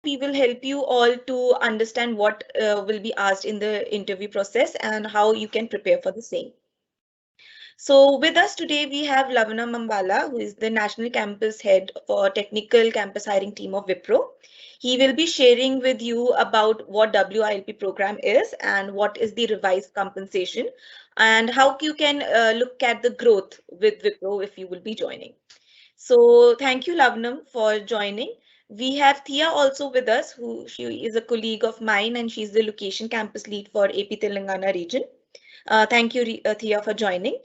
we will help you all to understand what will be asked in the interview process and how you can prepare for the same. So with us today, we have Lavana Mambala, who is the National Campus Head for Technical Campus Hiring Team of Wipro. He will be sharing with you about what WILP program is and what is the revised compensation and how you can look at the growth with Wipro if you will be joining. So thank you, Lavnam, for joining. We have Thea also with us, who she is a colleague of mine and she's the location campus lead for AP Telangana region. Thank you, Thea, for joining.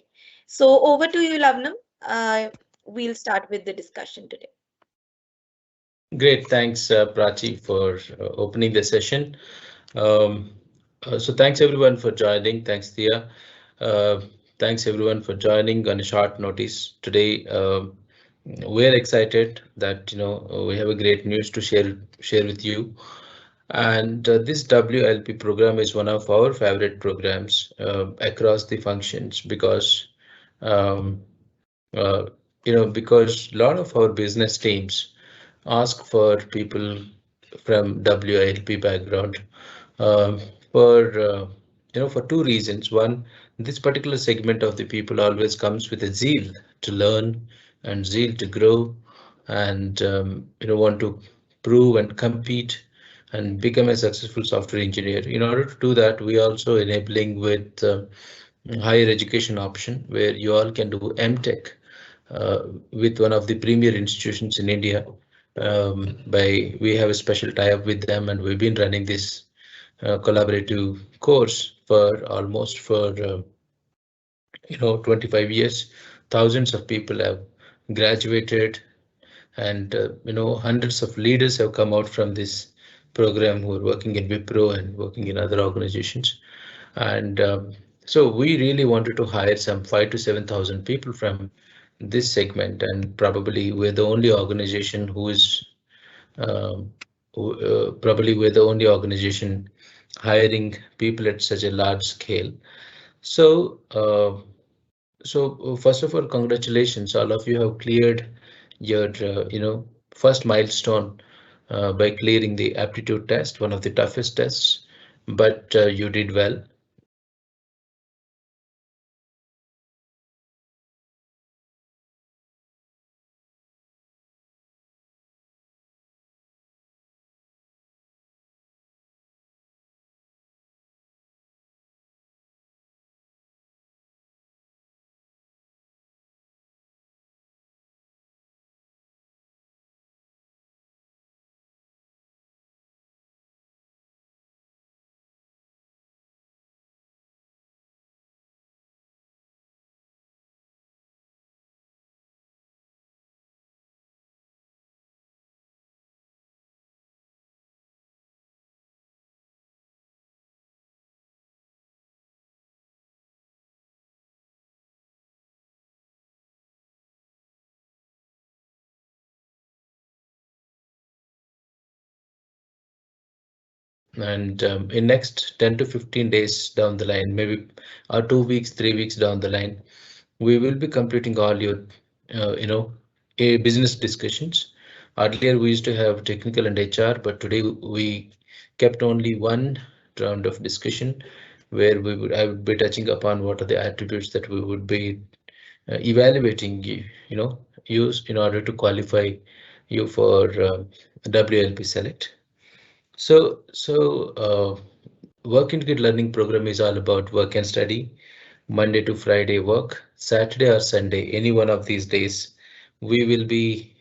So over to you, Lavnam. We'll start with the discussion today. Great, thanks, Prachi, for opening the session. Um, so thanks everyone for joining. Thanks, Thea. Uh, Thanks everyone for joining on a short notice today. We're excited that we have a great news to share with you. And this WLP program is one of our favorite programs across the functions because um, uh, because a lot of our business teams ask for people from WILP background um, for for two reasons. One, this particular segment of the people always comes with a zeal to learn and zeal to grow and want to prove and compete and become a successful software engineer. In order to do that, we also enabling with higher education option where you all can do MTech with one of the premier institutions in India. We have a special tie-up with them, and we've been running this collaborative course for almost for 25 years. Thousands of people have graduated, and hundreds of leaders have come out from this program who are working in Wipro and working in other organizations. And so we really wanted to hire some 5 to 7,000 people from this segment, and probably we're the only organization who is probably we're the only organization hiring people at such a large scale. So, first of all, congratulations, all of you have cleared your first milestone by clearing the aptitude test, one of the toughest tests, but you did well. And in next 10 to 15 days down the line, maybe or 2 weeks, 3 weeks down the line, we will be completing all your, business discussions. Earlier, we used to have technical and HR, but today we kept only one round of discussion where I would be touching upon what are the attributes that we would be evaluating, use in order to qualify you for WLP Select. Work Integrated Learning Program is all about work and study, Monday to Friday work, Saturday or Sunday, any one of these days, we will be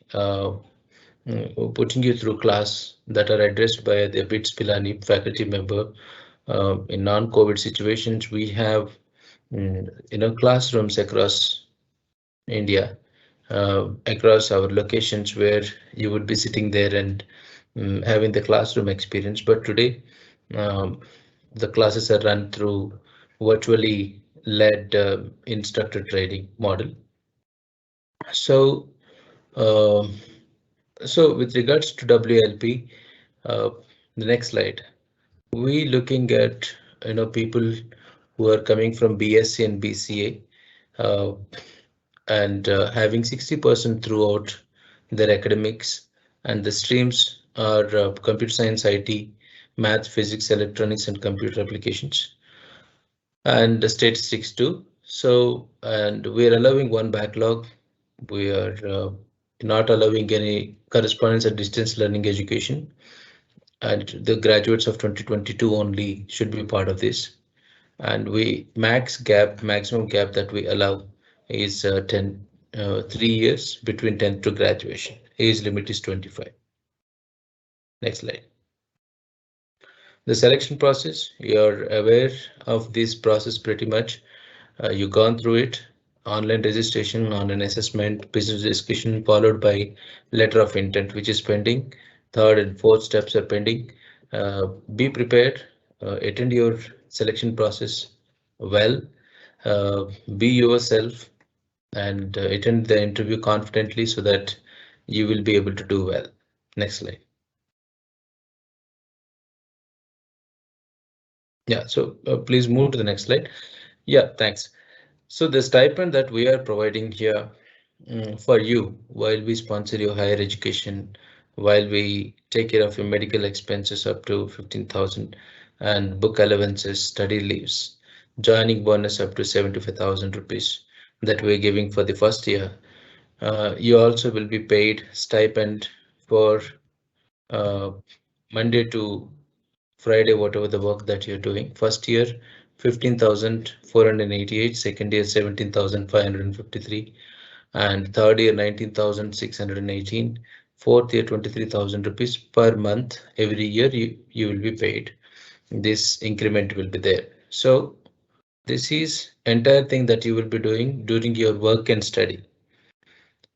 putting you through class that are addressed by the BITS Pilani faculty member. In non-COVID situations, we have classrooms across India, across our locations where you would be sitting there and having the classroom experience. But today, um, the classes are run through virtually led instructor training model. So, um, with regards to WLP, uh, the next slide, we looking at people who are coming from BSc and BCA and having 60% throughout their academics, and the streams are computer science, IT, math, physics, electronics, and computer applications, and the statistics too. So, and we are allowing one backlog. We are not allowing any correspondence and distance learning education, and the graduates of 2022 only should be part of this. And we maximum gap that we allow is 3 years between 10th to graduation. Age limit is 25. Next slide. The selection process, you're aware of this process pretty much. You've gone through it. Online registration, online assessment, business discussion, followed by letter of intent, which is pending. Third and fourth steps are pending. Be prepared, attend your selection process well, uh, be yourself, and attend the interview confidently so that you will be able to do well. Next slide. Yeah, so please move to the next slide. Yeah, thanks. So the stipend that we are providing here for you while we sponsor your higher education, while we take care of your medical expenses up to 15,000 and book allowances, study leaves, joining bonus up to 75,000 rupees that we're giving for the first year. You also will be paid stipend for uh, Monday to Friday, whatever the work that you're doing. First year, 15,488, second year, 17,553, and third year, 19,618, fourth year, 23,000 rupees per month. Every year you will be paid. This increment will be there. So this is entire thing that you will be doing during your work and study.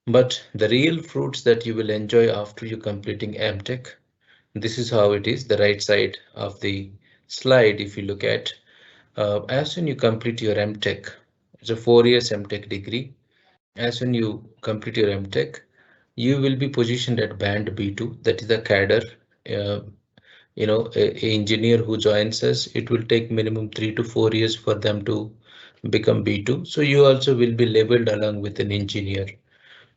But the real fruits that you will enjoy after you completing MTech, this is how it is, the right side of the slide. If you look at as soon you complete your MTech, it's a 4 years MTech degree. As soon you complete your MTech, you will be positioned at band B2, that is the cadre. Uh, a engineer who joins us, it will take minimum 3 to 4 years for them to become B2. So you also will be labeled along with an engineer.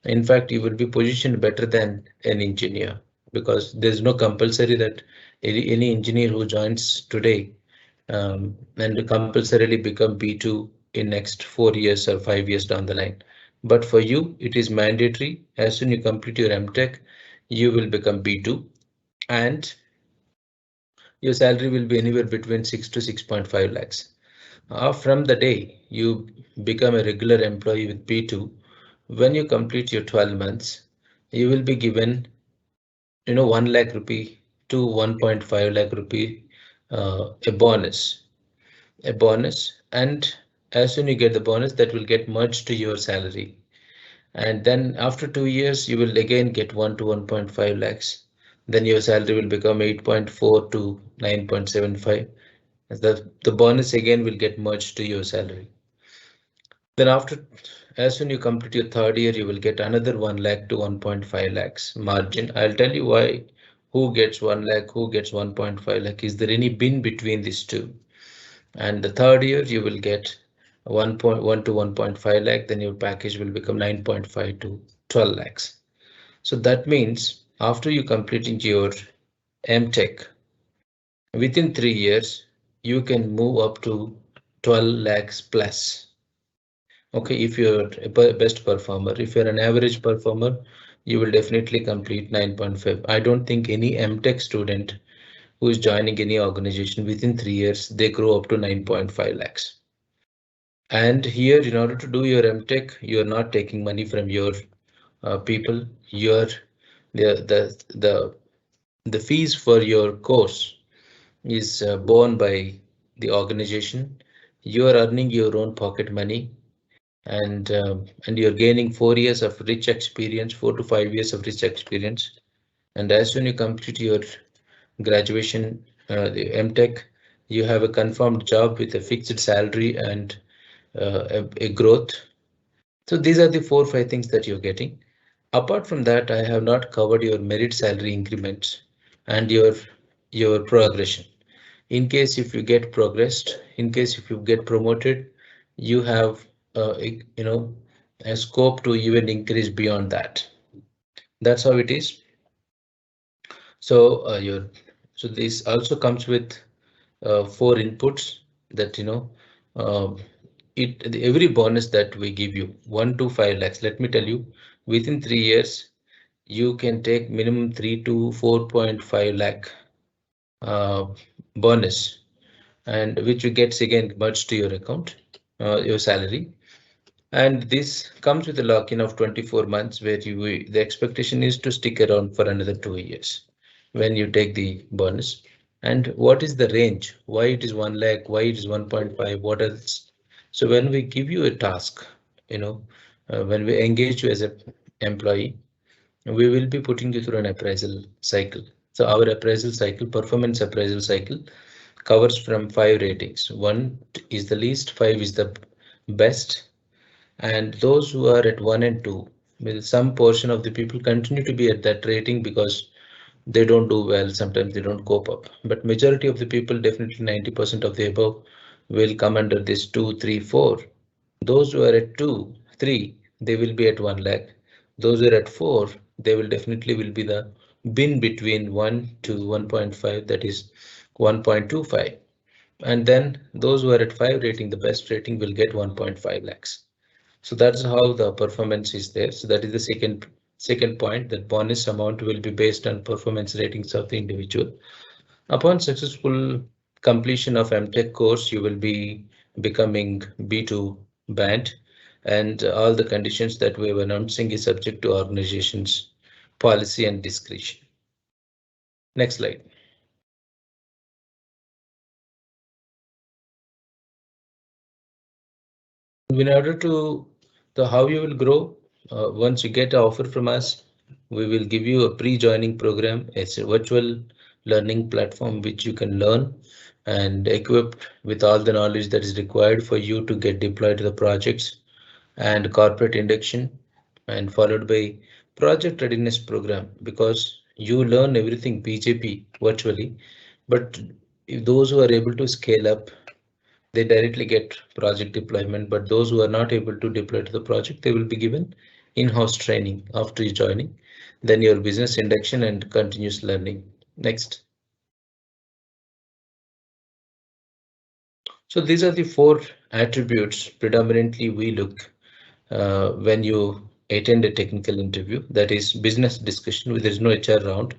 In fact, you will be positioned better than an engineer because there's no compulsory that any engineer who joins today and compulsorily become B2 in next 4 years or 5 years down the line. But for you, it is mandatory. As soon you complete your MTech, you will become B2, and your salary will be anywhere between 6 to 6.5 lakhs. From the day you become a regular employee with B2, when you complete your 12 months, you will be given 1 lakh rupee to 1.5 lakh rupee a bonus, and as soon you get the bonus, that will get merged to your salary, and then after 2 years you will again get 1 to 1.5 lakhs. Then your salary will become 8.4 to 9.75. The bonus again will get merged to your salary. Then after, as soon you complete your third year, you will get another 1 lakh to 1.5 lakhs margin. I'll tell you why. Who gets 1 lakh, who gets 1.5 lakh? Is there any bin between these two? And the third year you will get 1.1 to 1.5 lakh. Then your package will become 9.5 to 12 lakhs. So that means after you completing your MTech, within 3 years, you can move up to 12 lakhs plus. Okay, if you're a best performer, if you're an average performer, you will definitely complete 9.5. I don't think any MTech student who is joining any organization within 3 years, they grow up to 9.5 lakhs. And here, in order to do your MTech, you're not taking money from your people. You're the fees for your course is borne by the organization. You are earning your own pocket money, and you're gaining 4 years of rich experience, 4 to 5 years of rich experience. And as soon you complete your graduation, the MTech, you have a confirmed job with a fixed salary and a growth. So these are the 4 5 things that you're getting. Apart from that, I have not covered your merit salary increments and your progression. In case if you get progressed, in case if you get promoted, you have a scope to even increase beyond that. That's how it is. So so this also comes with four inputs that uh, every bonus that we give you 1 to 5 lakhs. Let me tell you, within 3 years you can take minimum 3 to 4.5 lakh uh, bonus, and which you gets again merged to your account, your salary. And this comes with a lock-in of 24 months where the expectation is to stick around for another 2 years when you take the bonus. And what is the range? Why it is 1 lakh? Why it is 1.5? What else? So when we give you a task, when we engage you as an employee, we will be putting you through an appraisal cycle. So our appraisal cycle, performance appraisal cycle, covers from 5 ratings. 1 is the least, 5 is the best, and those who are at 1 and 2, well, some portion of the people continue to be at that rating because they don't do well, sometimes they don't cope up, but majority of the people, definitely 90% of the above, will come under this 2, 3, 4. Those who are at 2, 3, they will be at 1 lakh. Those who are at 4, they will definitely will be the bin between 1 to 1.5, that is 1.25. And then those who are at 5 rating, the best rating, will get 1.5 lakhs. So that's how the performance is there. So that is the second point, that bonus amount will be based on performance ratings of the individual. Upon successful completion of MTech course, you will be becoming B2 band, and all the conditions that we were announcing is subject to organization's policy and discretion. Next slide. In order to the how you will grow, once you get an offer from us, we will give you a pre-joining program. It's a virtual learning platform which you can learn and equipped with all the knowledge that is required for you to get deployed to the projects and corporate induction, and followed by project readiness program, because you learn everything BJP virtually. But if those who are able to scale up, they directly get project deployment, but those who are not able to deploy to the project, they will be given in-house training after joining, then your business induction and continuous learning. Next. So these are the four attributes predominantly we look when you attend a technical interview, that is business discussion, where there is no HR round.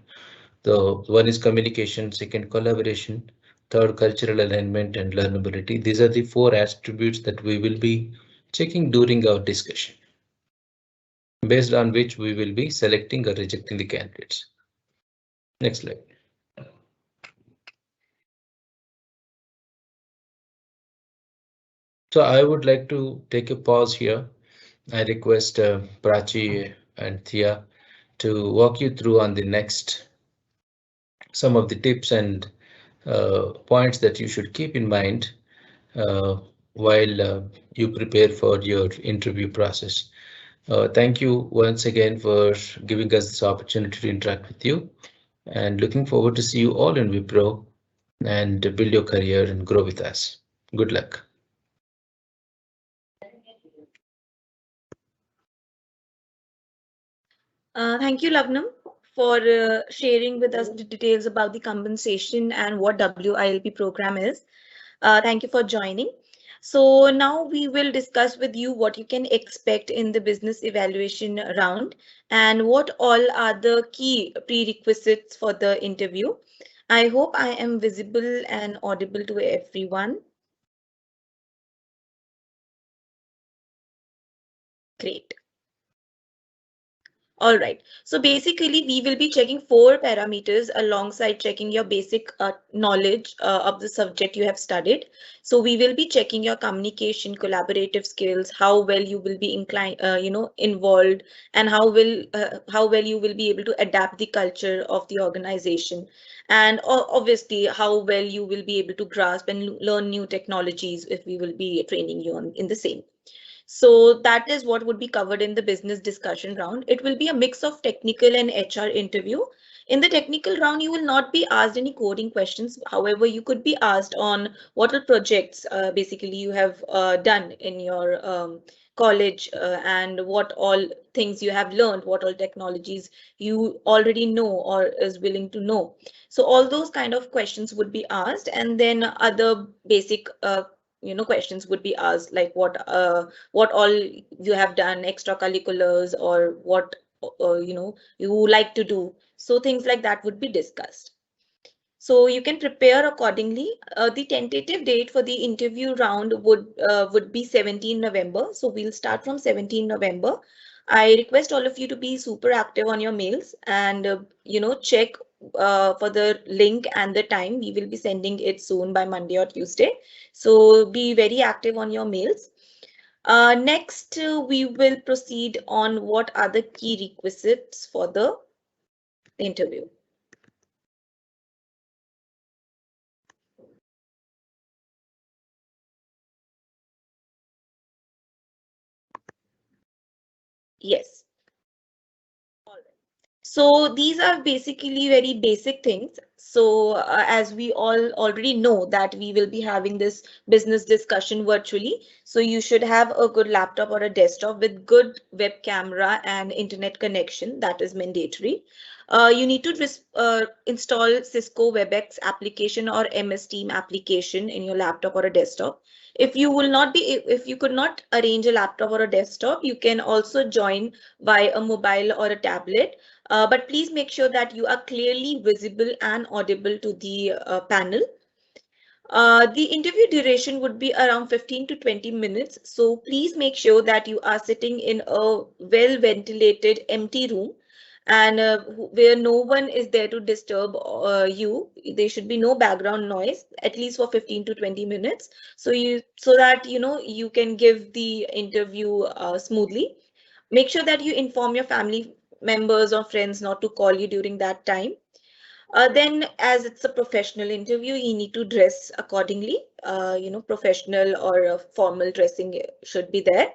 The one is communication, second collaboration, third cultural alignment and learnability. These are the four attributes that we will be checking during our discussion, based on which we will be selecting or rejecting the candidates. Next slide. So I would like to take a pause here. I request Prachi and Thea to walk you through on the next some of the tips and points that you should keep in mind while you prepare for your interview process. Thank you once again for giving us this opportunity to interact with you, and looking forward to see you all in Wipro and build your career and grow with us. Good luck. Thank you, Lavnam, for sharing with us the details about the compensation and what WILP program is. Thank you for joining. So now we will discuss with you what you can expect in the business evaluation round and what all are the key prerequisites for the interview. I hope I am visible and audible to everyone. Great. All right. So basically, we will be checking four parameters alongside checking your basic knowledge of the subject you have studied. So we will be checking your communication, collaborative skills, how well you will be inclined, involved, and how well you will be able to adapt the culture of the organization, and obviously how well you will be able to grasp and learn new technologies if we will be training you on in the same. So that is what would be covered in the business discussion round. It will be a mix of technical and HR interview. In the technical round, you will not be asked any coding questions. However, you could be asked on what are projects basically you have done in your college and what all things you have learned, what all technologies you already know or is willing to know. So all those kind of questions would be asked, and then other basic questions would be asked, like what all you have done, extracurriculars, or what you like to do. So things like that would be discussed. So you can prepare accordingly. The tentative date for the interview round would be 17 November. So we'll start from 17 November. I request all of you to be super active on your mails and check for the link and the time. We will be sending it soon by Monday or Tuesday. So be very active on your mails. Next, we will proceed on what are the key requisites for the interview. Yes. So these are basically very basic things. So as we all already know that we will be having this business discussion virtually. So you should have a good laptop or a desktop with good web camera and internet connection. That is mandatory. You need to install Cisco WebEx application or MS Team application in your laptop or a desktop. If you could not arrange a laptop or a desktop, you can also join by a mobile or a tablet, but please make sure that you are clearly visible and audible to the panel. The interview duration would be around 15 to 20 minutes. So please make sure that you are sitting in a well ventilated empty room and where no one is there to disturb you. There should be no background noise, at least for 15 to 20 minutes. So that you can give the interview smoothly. Make sure that you inform your family members or friends not to call you during that time. Then, as it's a professional interview, you need to dress accordingly. Professional or formal dressing should be there.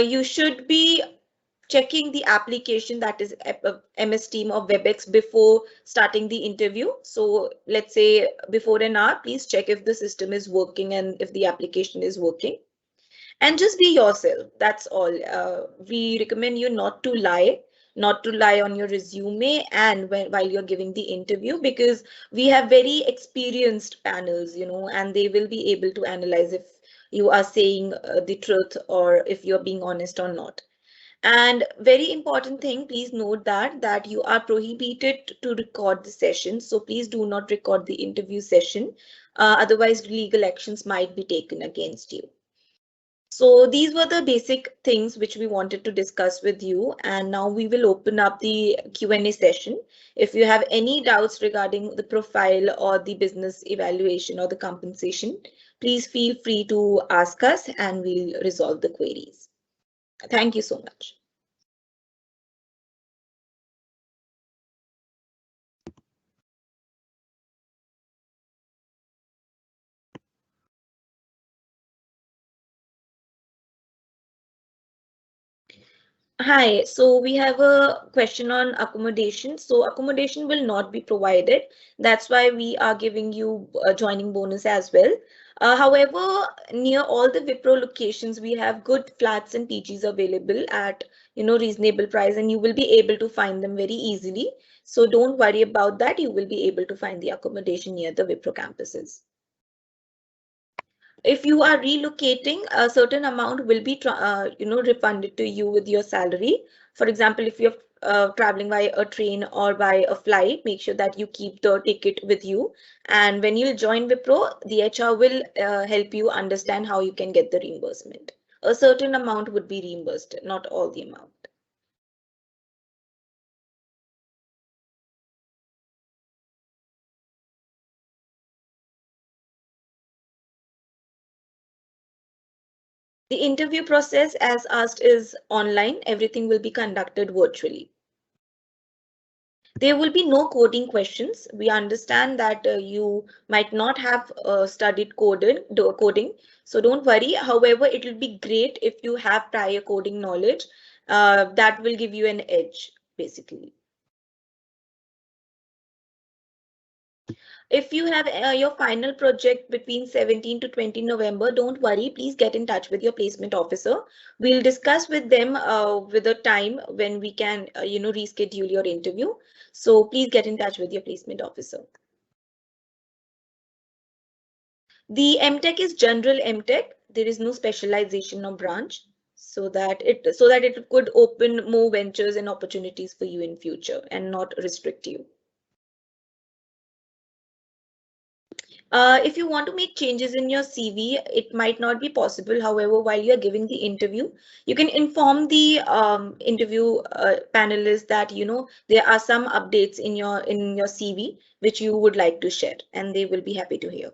You should be checking the application, that is MS Team or WebEx, before starting the interview. So let's say before an hour, please check if the system is working and if the application is working. And just be yourself. That's all. We recommend you not to lie on your resume and while you're giving the interview, because we have very experienced panels, and they will be able to analyze if you are saying the truth or if you're being honest or not. And very important thing, please note that you are prohibited to record the session. So please do not record the interview session. Otherwise, legal actions might be taken against you. So these were the basic things which we wanted to discuss with you. And now we will open up the Q&A session. If you have any doubts regarding the profile or the business evaluation or the compensation, please feel free to ask us and we'll resolve the queries. Thank you so much. Hi, so we have a question on accommodation. So accommodation will not be provided. That's why we are giving you a joining bonus as well. However, near all the Wipro locations, we have good flats and PGs available at reasonable price, and you will be able to find them very easily. So don't worry about that. You will be able to find the accommodation near the Wipro campuses. If you are relocating, a certain amount will be refunded to you with your salary. For example, if you're traveling by a train or by a flight, make sure that you keep the ticket with you. And when you join Wipro, the HR will help you understand how you can get the reimbursement. A certain amount would be reimbursed, not all the amount. The interview process, as asked, is online. Everything will be conducted virtually. There will be no coding questions. We understand that you might not have studied coding, so don't worry. However, it will be great if you have prior coding knowledge. That will give you an edge, basically. If you have your final project between 17 to 20 November, don't worry, please get in touch with your placement officer. We'll discuss with them with a time when we can, reschedule your interview. So please get in touch with your placement officer. The MTech is general MTech. There is no specialization or branch, so that it could open more ventures and opportunities for you in future and not restrict you. If you want to make changes in your CV, it might not be possible. However, while you're giving the interview, you can inform the interview panelists that there are some updates in your CV which you would like to share, and they will be happy to hear.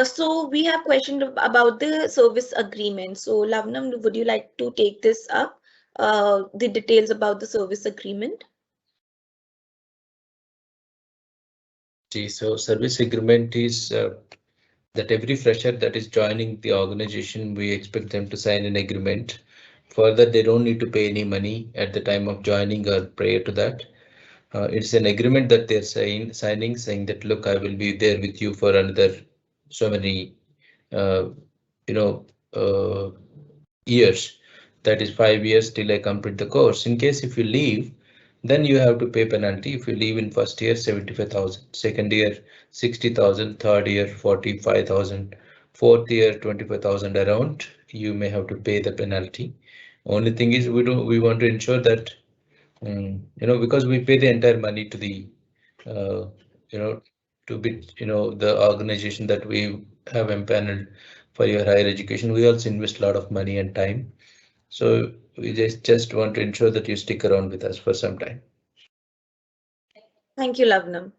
So we have questioned about the service agreement. So Lavnam, would you like to take this up? The details about the service agreement. So service agreement is that every fresher that is joining the organization, we expect them to sign an agreement. Further, they don't need to pay any money at the time of joining or prior to that. It's an agreement that they're signing, saying that, look, I will be there with you for another so many, uh, you know, uh, years. That is 5 years till I complete the course. In case if you leave, then you have to pay penalty. If you leave in first year, 75,000, second year, 60,000, third year, 45,000, fourth year, 25,000 around, you may have to pay the penalty. Only thing is we want to ensure that, because we pay the entire money to the, uh, you know, to be, the organization that we have empaneled for your higher education. We also invest a lot of money and time. So we just want to ensure that you stick around with us for some time. Thank you, Lavnam.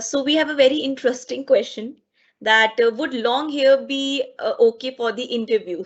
So we have a very interesting question that would long hair be okay for the interview?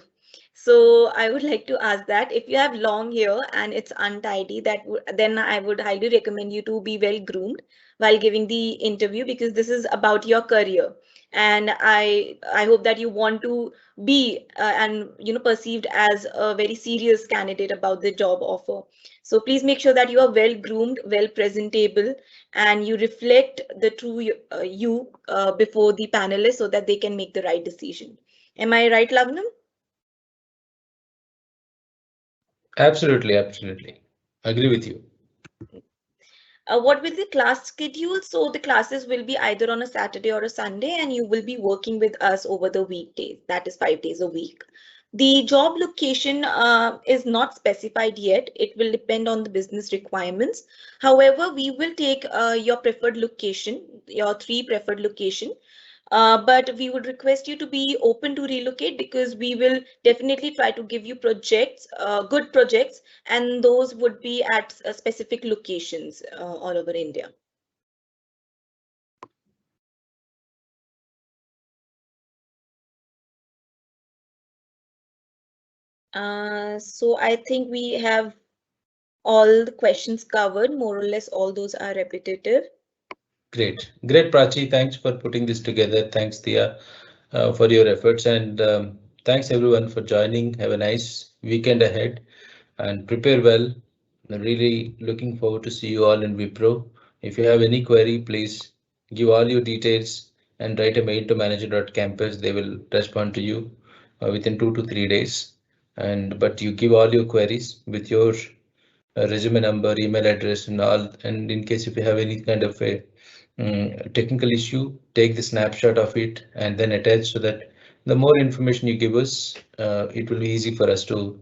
So I would like to ask that if you have long hair and it's untidy, then I would highly recommend you to be well groomed while giving the interview, because this is about your career. And I hope that you want to be and perceived as a very serious candidate about the job offer. So please make sure that you are well groomed, well presentable, and you reflect the true you before the panelists so that they can make the right decision. Am I right, Lavnam? Absolutely, absolutely. Agree with you. What will the class schedule? So the classes will be either on a Saturday or a Sunday, and you will be working with us over the weekdays. That is 5 days a week. The job location is not specified yet. It will depend on the business requirements. However, we will take your preferred location, your three preferred location. But we would request you to be open to relocate, because we will definitely try to give you projects, good projects, and those would be at specific locations all over India. So I think we have all the questions covered. More or less, all those are repetitive. Great, great, Prachi. Thanks for putting this together. Thanks, Thea, for your efforts, and thanks everyone for joining. Have a nice weekend ahead and prepare well. I'm really looking forward to see you all in Wipro. If you have any query, please give all your details and write a mail to manager.campus. They will respond to you within 2 to 3 days. And but you give all your queries with your resume number, email address, and all. And in case if you have any kind of a technical issue, take the snapshot of it and then attach, so that the more information you give us, it will be easy for us to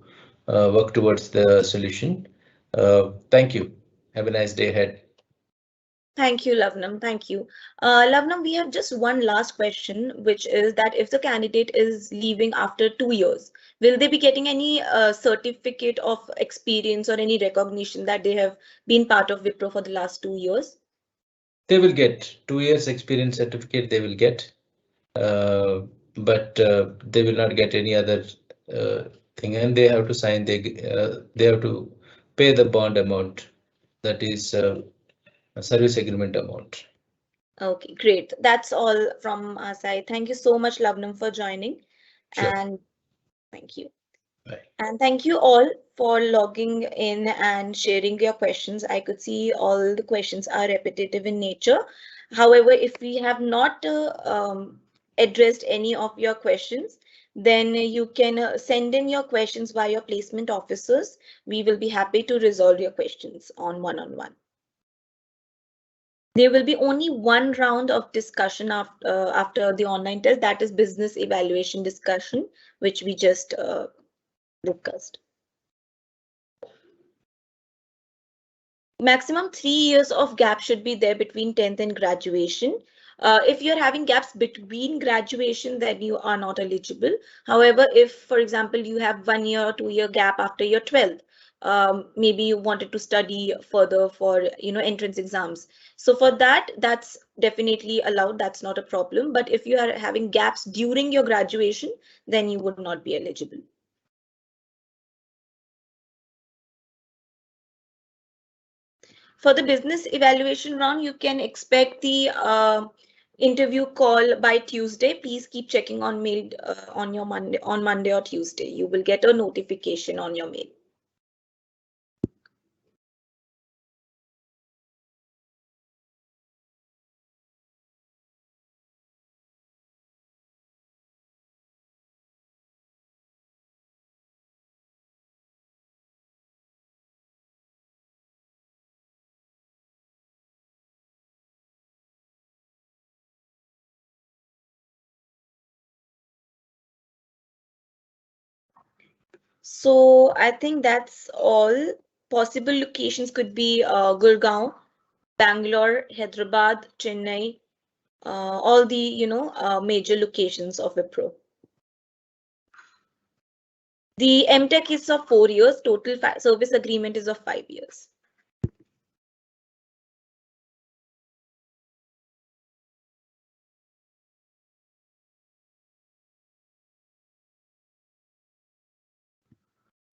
work towards the solution. Thank you. Have a nice day ahead. Thank you, Lavnam. Thank you. Lavnam, we have just one last question, which is that if the candidate is leaving after 2 years, will they be getting any certificate of experience or any recognition that they have been part of Wipro for the last 2 years? They will get 2 years experience certificate. They will get, uh, but they will not get any other uh, thing, and they have to sign. They have to pay the bond amount, that is a service agreement amount. Okay, great. That's all from our side. Thank you so much, Lavnam, for joining, Sure. and thank you. Bye. And thank you all for logging in and sharing your questions. I could see all the questions are repetitive in nature. However, if we have not addressed any of your questions, then you can send in your questions via placement officers. We will be happy to resolve your questions on one-on-one. There will be only one round of discussion after the online test, that is business evaluation discussion, which we just discussed. Maximum 3 years of gap should be there between 10th and graduation. If you're having gaps between graduation, then you are not eligible. However, if, for example, you have 1 year or 2 year gap after your 12th, maybe you wanted to study further for entrance exams. So for that, that's definitely allowed. That's not a problem. But if you are having gaps during your graduation, then you would not be eligible. For the business evaluation round, you can expect the interview call by Tuesday. Please keep checking on mail on Monday or Tuesday. You will get a notification on your mail. So I think that's all. Possible locations could be Gurgaon, Bangalore, Hyderabad, Chennai, all the major locations of Wipro. The MTech is of 4 years. Total service agreement is of 5 years.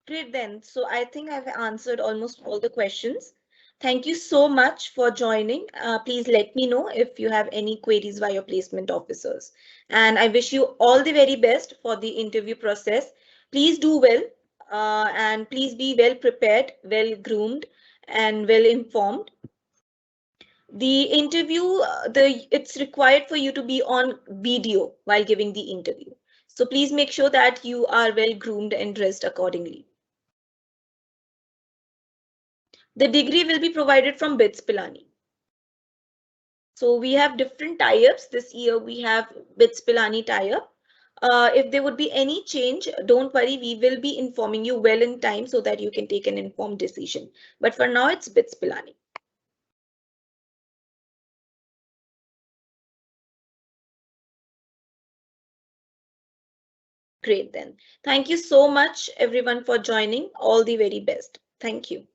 Great then. So I think I've answered almost all the questions. Thank you so much for joining. Please let me know if you have any queries via placement officers. And I wish you all the very best for the interview process. Please do well and please be well prepared, well groomed and well informed. The interview, it's required for you to be on video while giving the interview. So please make sure that you are well groomed and dressed accordingly. The degree will be provided from BITS Pilani. So we have different tie-ups. This year we have BITS Pilani tie-up. If there would be any change, don't worry, we will be informing you well in time so that you can take an informed decision. But for now, it's BITS Pilani. Great then. Thank you so much, everyone, for joining. All the very best. Thank you.